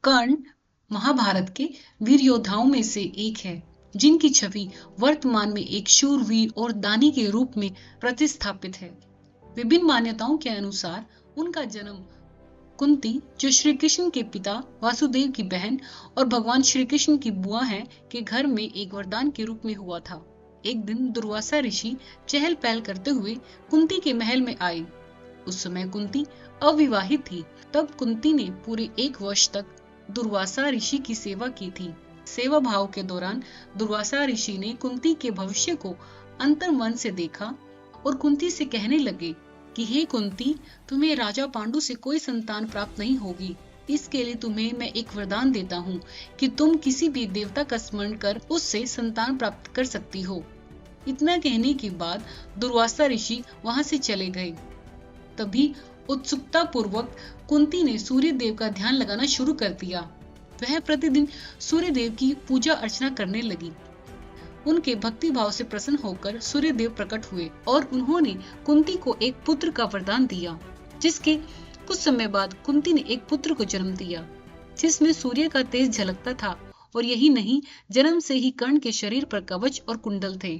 कर्ण महाभारत के वीर योद्धाओं में से एक है, जिनकी छवि वर्तमान में एक शूरवीर और दानी के रूप में प्रतिस्थापित है। विभिन्न मान्यताओं के अनुसार उनका जन्म कुंती, जो श्री कृष्ण के पिता वासुदेव की बहन और भगवान श्री कृष्ण की बुआ है, के घर में एक वरदान के रूप में हुआ था। एक दिन दुर्वासा ऋषि चहल पहल करते हुए कुंती के महल में आए। उस समय कुंती अविवाहित थी। तब कुंती ने पूरे 1 वर्ष तक दुर्वासा ऋषि की सेवा की थी। सेवा भाव के दौरान दुर्वासा ऋषि ने कुंती के भविष्य को अंतर्मन से देखा और कुंती से कहने लगे कि हे कुंती, तुम्हें राजा पांडु से कोई संतान प्राप्त नहीं होगी। इसके लिए तुम्हें मैं एक वरदान देता हूँ कि तुम किसी भी देवता का स्मरण कर उससे संतान प्राप्त कर सकती हो। इतना कहने के बाद दुर्वासा ऋषि वहां से चले गए। तभी उत्सुकता पूर्वक कुंती ने सूर्य देव का ध्यान लगाना शुरू कर दिया। वह प्रतिदिन सूर्य देव की पूजा अर्चना करने लगी। उनके भक्ति भाव से प्रसन्न होकर सूर्य देव प्रकट हुए और उन्होंने कुंती को एक पुत्र का वरदान दिया, जिसके कुछ समय बाद कुंती ने एक पुत्र को जन्म दिया, जिसमें सूर्य का तेज झलकता था। और यही नहीं, जन्म से ही कर्ण के शरीर पर कवच और कुंडल थे।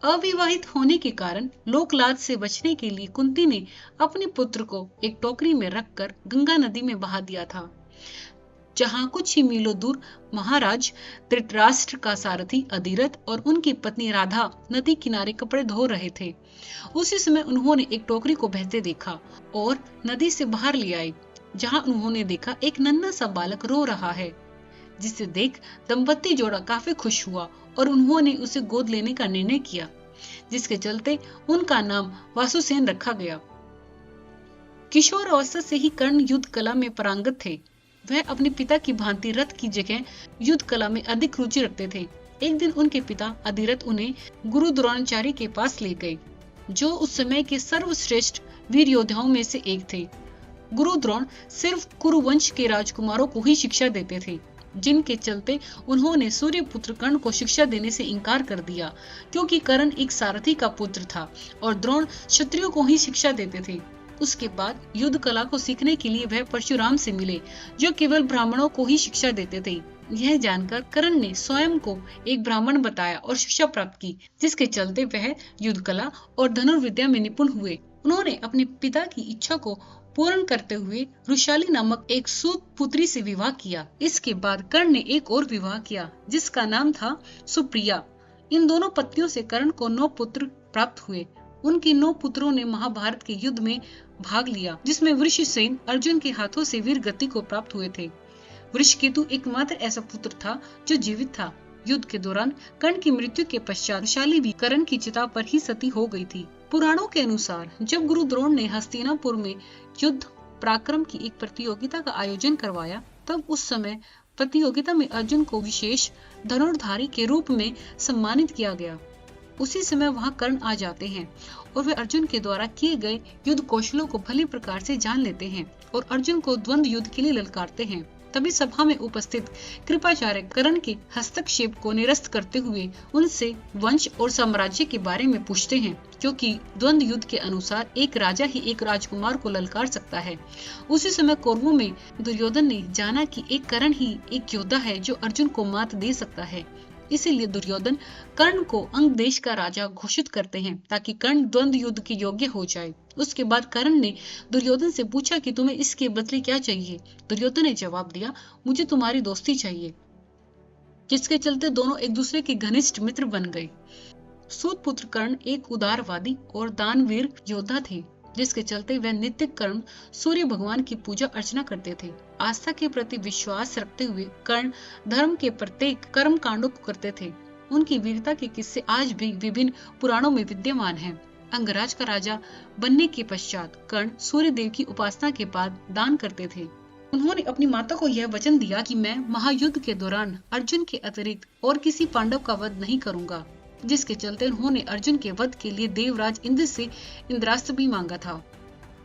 अविवाहित होने के कारण लोकलाज से बचने के लिए कुंती ने अपने पुत्र को एक टोकरी में रखकर गंगा नदी में बहा दिया था, जहां कुछ ही मीलों दूर महाराज धृतराष्ट्र का सारथी अधिरथ और उनकी पत्नी राधा नदी किनारे कपड़े धो रहे थे। उसी समय उन्होंने एक टोकरी को बहते देखा और नदी से बाहर ले आए, जहां उन्होंने देखा एक नन्हा सा बालक रो रहा है, जिसे देख दंपत्ति जोड़ा काफी खुश हुआ और उन्होंने उसे गोद लेने का निर्णय किया, जिसके चलते उनका नाम वासुसेन रखा गया। किशोर अवस्था से ही कर्ण युद्ध कला में पारंगत थे। वह अपने पिता की भांति रथ की जगह युद्ध कला में अधिक रुचि रखते थे। एक दिन उनके पिता अधिरथ उन्हें गुरु द्रोणाचार्य के पास ले गए, जो उस समय के सर्वश्रेष्ठ वीर योद्धाओं में से एक थे। गुरु द्रोण सिर्फ कुरुवंश के राजकुमारों को ही शिक्षा देते थे, जिनके चलते उन्होंने सूर्यपुत्र कर्ण को शिक्षा देने से इनकार कर दिया, क्योंकि कर्ण एक सारथी का पुत्र था और द्रोण क्षत्रियों को ही शिक्षा देते थे। उसके बाद युद्ध कला को सीखने के लिए वह परशुराम से मिले, जो केवल ब्राह्मणों को ही शिक्षा देते थे। यह जानकर कर्ण ने स्वयं को एक ब्राह्मण बताया और शिक्षा प्राप्त की, जिसके चलते वह युद्ध कला और धनुर्विद्या में निपुण हुए। उन्होंने अपने पिता की इच्छा को पूर्ण करते हुए रुशाली नामक एक सूत पुत्री से विवाह किया। इसके बाद कर्ण ने एक और विवाह किया, जिसका नाम था सुप्रिया। इन दोनों पत्नियों से कर्ण को 9 पुत्र प्राप्त हुए। उनके 9 पुत्रों ने महाभारत के युद्ध में भाग लिया, जिसमें वृषसेन अर्जुन के हाथों से वीर गति को प्राप्त हुए थे। वृषकेतु एकमात्र ऐसा पुत्र था जो जीवित था। युद्ध के दौरान कर्ण की मृत्यु के पश्चात वृषाली भी कर्ण की चिता पर ही सती हो गई थी। पुराणों के अनुसार जब गुरु द्रोण ने हस्तिनापुर में युद्ध पराक्रम की एक प्रतियोगिता का आयोजन करवाया, तब उस समय प्रतियोगिता में अर्जुन को विशेष धनुर्धारी के रूप में सम्मानित किया गया। उसी समय वहां कर्ण आ जाते हैं और वे अर्जुन के द्वारा किए गए युद्ध कौशलों को भली प्रकार से जान लेते हैं और अर्जुन को द्वंद्व युद्ध के लिए ललकारते हैं। तभी सभा में उपस्थित कृपाचार्य कर्ण के हस्तक्षेप को निरस्त करते हुए उनसे वंश और साम्राज्य के बारे में पूछते हैं, क्योंकि द्वंद्व युद्ध के अनुसार एक राजा ही एक राजकुमार को ललकार सकता है। उसी समय कौरवों में दुर्योधन ने जाना कि एक कर्ण ही एक योद्धा है जो अर्जुन को मात दे सकता है। इसीलिए दुर्योधन कर्ण को अंग देश का राजा घोषित करते हैं, ताकि कर्ण द्वंद्व युद्ध के योग्य हो जाए। उसके बाद कर्ण ने दुर्योधन से पूछा कि तुम्हें इसके बदले क्या चाहिए। दुर्योधन ने जवाब दिया, मुझे तुम्हारी दोस्ती चाहिए, जिसके चलते दोनों एक दूसरे के घनिष्ठ मित्र बन गए। सूत पुत्र कर्ण एक उदारवादी और दानवीर योद्धा थे, जिसके चलते वह नित्य कर्म सूर्य भगवान की पूजा अर्चना करते थे। आस्था के प्रति विश्वास रखते हुए कर्ण धर्म के प्रत्येक कर्म कांडों को करते थे। उनकी वीरता के किस्से आज भी विभिन्न पुराणों में विद्यमान हैं। अंगराज का राजा बनने के पश्चात कर्ण सूर्य देव की उपासना के बाद दान करते थे। उन्होंने अपनी माता को यह वचन दिया कि मैं महायुद्ध के दौरान अर्जुन के अतिरिक्त और किसी पांडव का वध नहीं करूंगा, जिसके चलते उन्होंने अर्जुन के वध के लिए देवराज इंद्र से इंद्रास्त्र भी मांगा था।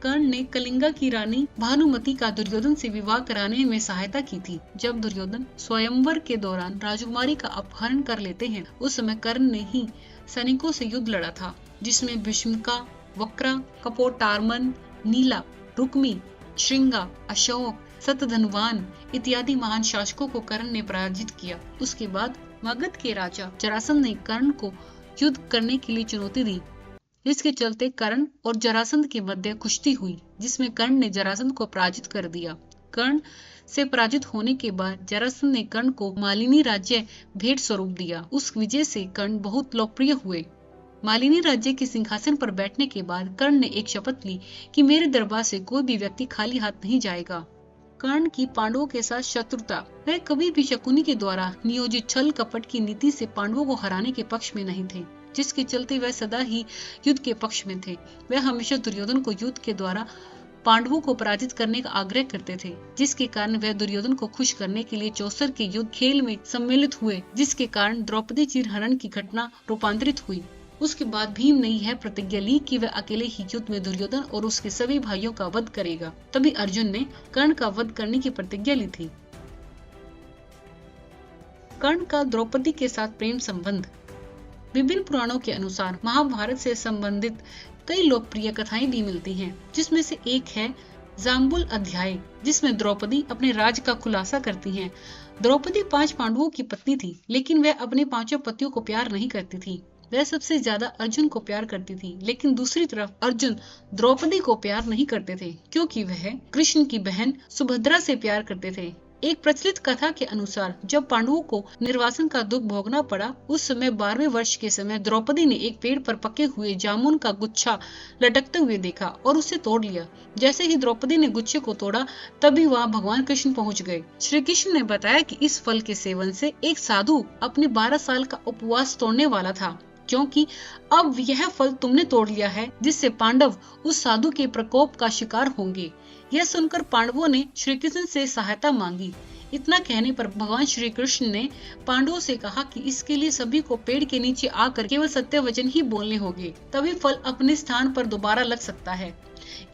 कर्ण ने कलिंगा की रानी भानुमति का दुर्योधन से विवाह कराने में सहायता की थी। जब दुर्योधन स्वयंवर के दौरान राजकुमारी का अपहरण कर लेते हैं, उस समय कर्ण ने ही सैनिकों से युद्ध लड़ा था, जिसमें भीष्मिका, वक्रा, कपोटार्मन, नीला, रुक्मी, श्रृंगा, अशोक, सतधनवान इत्यादि महान शासकों को कर्ण ने पराजित किया। उसके बाद मगध के राजा जरासंध ने कर्ण को युद्ध करने के लिए चुनौती दी, जिसके चलते कर्ण और जरासंध के मध्य कुश्ती हुई, जिसमें कर्ण ने जरासंध को पराजित कर दिया। कर्ण से पराजित होने के बाद जरासंध ने कर्ण को मालिनी राज्य भेंट स्वरूप दिया। उस विजय से कर्ण बहुत लोकप्रिय हुए। मालिनी राज्य के सिंहासन पर बैठने के बाद कर्ण ने एक शपथ ली कि मेरे दरबार से कोई भी व्यक्ति खाली हाथ नहीं जाएगा। कर्ण की पांडवों के साथ शत्रुता। वह कभी भी शकुनी के द्वारा नियोजित छल कपट की नीति से पांडवों को हराने के पक्ष में नहीं थे, जिसके चलते वह सदा ही युद्ध के पक्ष में थे। वह हमेशा दुर्योधन को युद्ध के द्वारा पांडवों को पराजित करने का आग्रह करते थे, जिसके कारण वह दुर्योधन को खुश करने के लिए चौसर के युद्ध खेल में सम्मिलित हुए, जिसके कारण द्रौपदी चिरहरण की घटना रूपांतरित हुई। उसके बाद भीम ने यह प्रतिज्ञा ली कि वह अकेले ही युद्ध में दुर्योधन और उसके सभी भाइयों का वध करेगा। तभी अर्जुन ने कर्ण का वध करने की प्रतिज्ञा ली थी। कर्ण का द्रौपदी के साथ प्रेम संबंध। विभिन्न पुराणों के अनुसार महाभारत से संबंधित कई लोकप्रिय कथाएं भी मिलती हैं, जिसमें से एक है जाम्बुल अध्याय, जिसमें द्रौपदी अपने राज का खुलासा करती हैं। द्रौपदी 5 पांडवों की पत्नी थी, लेकिन वह अपने 5 पतियों को प्यार नहीं करती थी। वह सबसे ज्यादा अर्जुन को प्यार करती थी, लेकिन दूसरी तरफ अर्जुन द्रौपदी को प्यार नहीं करते थे, क्योंकि वह कृष्ण की बहन सुभद्रा से प्यार करते थे। एक प्रचलित कथा के अनुसार जब पांडवों को निर्वासन का दुख भोगना पड़ा, उस समय 12वें वर्ष के समय द्रौपदी ने एक पेड़ पर पके हुए जामुन का गुच्छा लटकते हुए देखा और उसे तोड़ लिया। जैसे ही द्रौपदी ने गुच्छे को तोड़ा, तभी वहां भगवान कृष्ण पहुंच गए। श्री कृष्ण ने बताया कि इस फल के सेवन से एक साधु अपने 12 साल का उपवास तोड़ने वाला था, क्योंकि अब यह फल तुमने तोड़ लिया है, जिससे पांडव उस साधु के प्रकोप का शिकार होंगे। यह सुनकर पांडवों ने श्री कृष्ण से सहायता मांगी। इतना कहने पर भगवान श्री कृष्ण ने पांडवों से कहा कि इसके लिए सभी को पेड़ के नीचे आकर केवल सत्य वचन ही बोलने होंगे, तभी फल अपने स्थान पर दोबारा लग सकता है।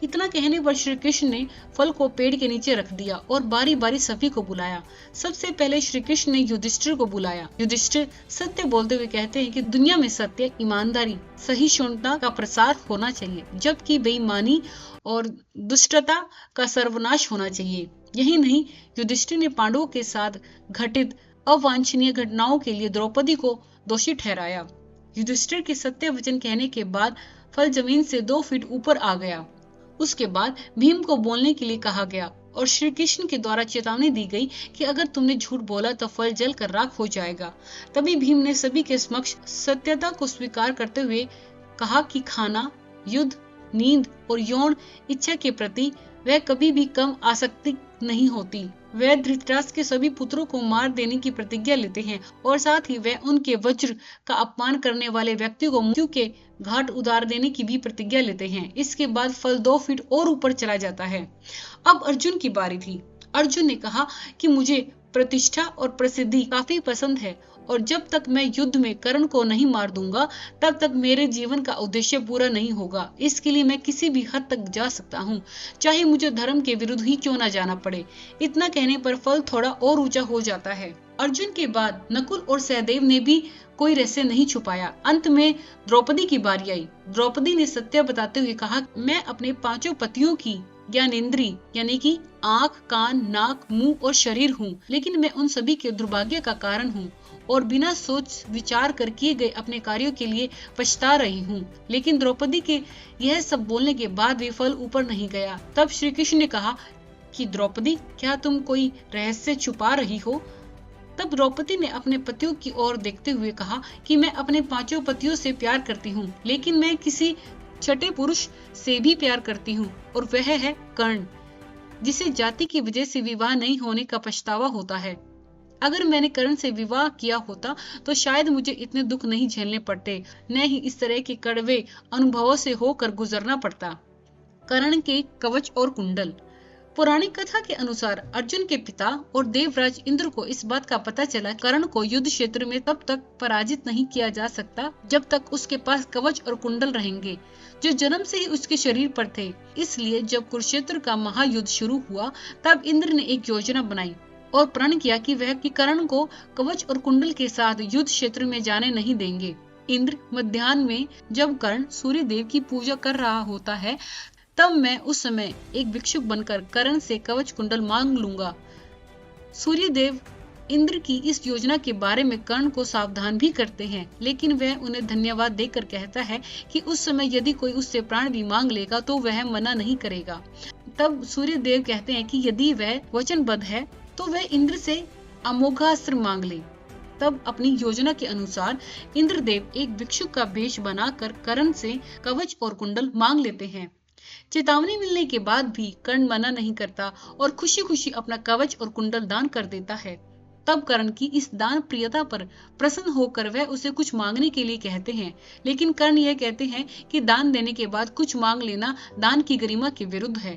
इतना कहने पर श्री कृष्ण ने फल को पेड़ के नीचे रख दिया और बारी बारी सभी को बुलाया। सबसे पहले श्री कृष्ण ने युधिष्ठिर को बुलाया। युधिष्ठिर सत्य बोलते हुए कहते हैं कि दुनिया में सत्य, ईमानदारी, सहिष्णुता का प्रसार होना चाहिए, जबकि बेईमानी और दुष्टता का सर्वनाश होना चाहिए। यही नहीं, युधिष्ठिर ने पांडवों के साथ घटित अवांछनीय घटनाओं के लिए द्रौपदी को दोषी ठहराया। युधिष्ठिर के सत्य वचन कहने के बाद फल जमीन से 2 फीट ऊपर आ गया। उसके बाद भीम को बोलने के लिए कहा गया और श्री कृष्ण के द्वारा चेतावनी दी गई कि अगर तुमने झूठ बोला तो फल जल कर राख हो जाएगा। तभी भीम ने सभी के समक्ष सत्यता को स्वीकार करते हुए कहा कि खाना, युद्ध, नींद और यौन इच्छा के प्रति वह कभी भी कम आसक्ति नहीं होती। वह धृतराष्ट्र के सभी पुत्रों को मार देने की प्रतिज्ञा लेते हैं और साथ ही वह उनके वज्र का अपमान करने वाले व्यक्ति को मृत्यु के घाट उतार देने की भी प्रतिज्ञा लेते हैं। इसके बाद फल 2 फीट और ऊपर चला जाता है। अब अर्जुन की बारी थी। अर्जुन ने कहा कि मुझे प्रतिष्ठा और प्रसिद्धि काफी पसंद है और जब तक मैं युद्ध में कर्ण को नहीं मार दूंगा, तब तक मेरे जीवन का उद्देश्य पूरा नहीं होगा। इसके लिए मैं किसी भी हद तक जा सकता हूँ, चाहे मुझे धर्म के विरुद्ध ही क्यों न जाना पड़े। इतना कहने पर फल थोड़ा और ऊंचा हो जाता है। अर्जुन के बाद नकुल और सहदेव ने भी कोई रहस्य नहीं छुपाया। अंत में द्रौपदी की बारी आई। द्रौपदी ने सत्य बताते हुए कहा, मैं अपने 5 पतियों की ज्ञानेंद्री यानी कि आँख, कान, नाक, मुंह और शरीर हूँ, लेकिन मैं उन सभी के दुर्भाग्य का कारण हूँ और बिना सोच विचार कर किए गए अपने कार्यों के लिए पछता रही हूँ। लेकिन द्रौपदी के यह सब बोलने के बाद भी फल ऊपर नहीं गया। तब श्री कृष्ण ने कहा कि द्रौपदी, क्या तुम कोई रहस्य छुपा रही हो? तब द्रौपदी ने अपने पतियों की ओर देखते हुए कहा कि मैं अपने 5 पतियों से प्यार करती हूँ, लेकिन मैं किसी छठे पुरुष से भी प्यार करती हूँ और वह है कर्ण, जिसे जाति की वजह से विवाह नहीं होने का पछतावा होता है। अगर मैंने कर्ण से विवाह किया होता तो शायद मुझे इतने दुख नहीं झेलने पड़ते, न ही इस तरह के कड़वे अनुभवों से होकर गुजरना पड़ता। कर्ण के कवच और कुंडल। पौराणिक कथा के अनुसार अर्जुन के पिता और देवराज इंद्र को इस बात का पता चला कर्ण को युद्ध क्षेत्र में तब तक पराजित नहीं किया जा सकता जब तक उसके पास कवच और कुंडल रहेंगे, जो जन्म से ही उसके शरीर पर थे। इसलिए जब कुरुक्षेत्र का महायुद्ध शुरू हुआ, तब इंद्र ने एक योजना बनाई और प्रण किया कि वह कर्ण को कवच और कुंडल के साथ युद्ध क्षेत्र में जाने नहीं देंगे। इंद्र मध्याह्न में जब कर्ण सूर्य देव की पूजा कर रहा होता है, तब मैं उस समय एक भिक्षुक बनकर कर्ण से कवच कुंडल मांग लूंगा। सूर्यदेव इंद्र की इस योजना के बारे में कर्ण को सावधान भी करते हैं, लेकिन वह उन्हें धन्यवाद देकर कहता है कि उस समय यदि कोई उससे प्राण भी मांग लेगा तो वह मना नहीं करेगा। तब सूर्यदेव कहते हैं कि यदि वह वचनबद्ध है तो वह इंद्र से अमोघास्त्र मांग ले। तब अपनी योजना के अनुसार इंद्रदेव एक भिक्षुक का वेश बनाकर कर्ण से कवच और कुंडल मांग लेते हैं। चेतावनी मिलने के बाद भी कर्ण मना नहीं करता और खुशी खुशी अपना कवच और कुंडल दान कर देता है। तब कर्ण की इस दान प्रियता पर प्रसन्न होकर वह उसे कुछ मांगने के लिए कहते हैं, लेकिन कर्ण यह कहते हैं कि दान देने के बाद कुछ मांग लेना दान की गरिमा के विरुद्ध है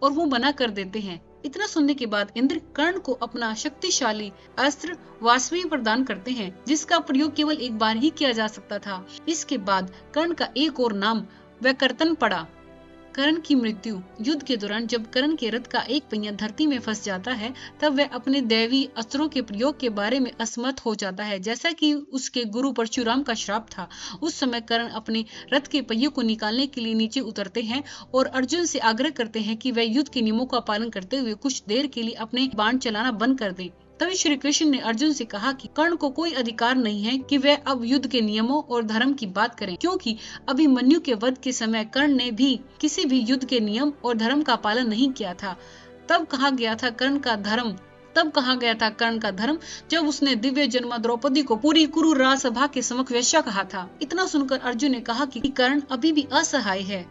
और वो मना कर देते हैं। इतना सुनने के बाद इंद्र कर्ण को अपना शक्तिशाली अस्त्र वासवी प्रदान करते हैं, जिसका प्रयोग केवल एक बार ही किया जा सकता था। इसके बाद कर्ण का एक और नाम वैकर्तन पड़ा। कर्ण की मृत्यु युद्ध के दौरान जब कर्ण के रथ का एक पहिया धरती में फंस जाता है, तब वह अपने दैवी अस्त्रों के प्रयोग के बारे में असमर्थ हो जाता है, जैसा कि उसके गुरु परशुराम का श्राप था। उस समय कर्ण अपने रथ के पहियों को निकालने के लिए नीचे उतरते हैं और अर्जुन से आग्रह करते हैं कि वह युद्ध के नियमों का पालन करते हुए कुछ देर के लिए अपने बाण चलाना बंद कर दें। तभी श्री कृष्ण ने अर्जुन से कहा कि कर्ण को कोई अधिकार नहीं है कि वह अब युद्ध के नियमों और धर्म की बात करें, क्योंकि अभिमन्यु के वध के समय कर्ण ने भी किसी भी युद्ध के नियम और धर्म का पालन नहीं किया था। तब कहा गया था कर्ण का धर्म जब उसने दिव्य जन्मा द्रौपदी को पूरी कुरु राजसभा के समक्ष वेश्या कहा था। इतना सुनकर अर्जुन ने कहा कि कर्ण अभी भी असहाय है,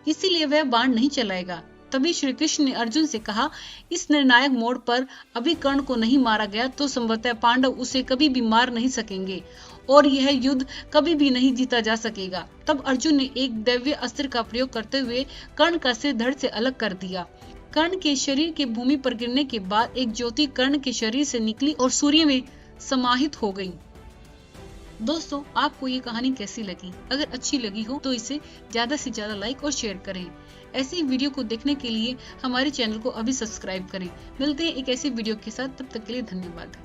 इसीलिए वह बाण नहीं चलाएगा। तभी श्री कृष्ण ने अर्जुन से कहा, इस निर्णायक मोड़ पर अभी कर्ण को नहीं मारा गया तो संभवतः पांडव उसे कभी भी मार नहीं सकेंगे और यह युद्ध कभी भी नहीं जीता जा सकेगा। तब अर्जुन ने एक दिव्य अस्त्र का प्रयोग करते हुए कर्ण का सिर धड़ से अलग कर दिया। कर्ण के शरीर के भूमि पर गिरने के बाद एक ज्योति कर्ण के शरीर से निकली और सूर्य में समाहित हो गई। दोस्तों, आपको ये कहानी कैसी लगी? अगर अच्छी लगी हो तो इसे ज्यादा से ज्यादा लाइक और शेयर करें। ऐसी वीडियो को देखने के लिए हमारे चैनल को अभी सब्सक्राइब करें। मिलते हैं एक ऐसी वीडियो के साथ, तब तक के लिए धन्यवाद।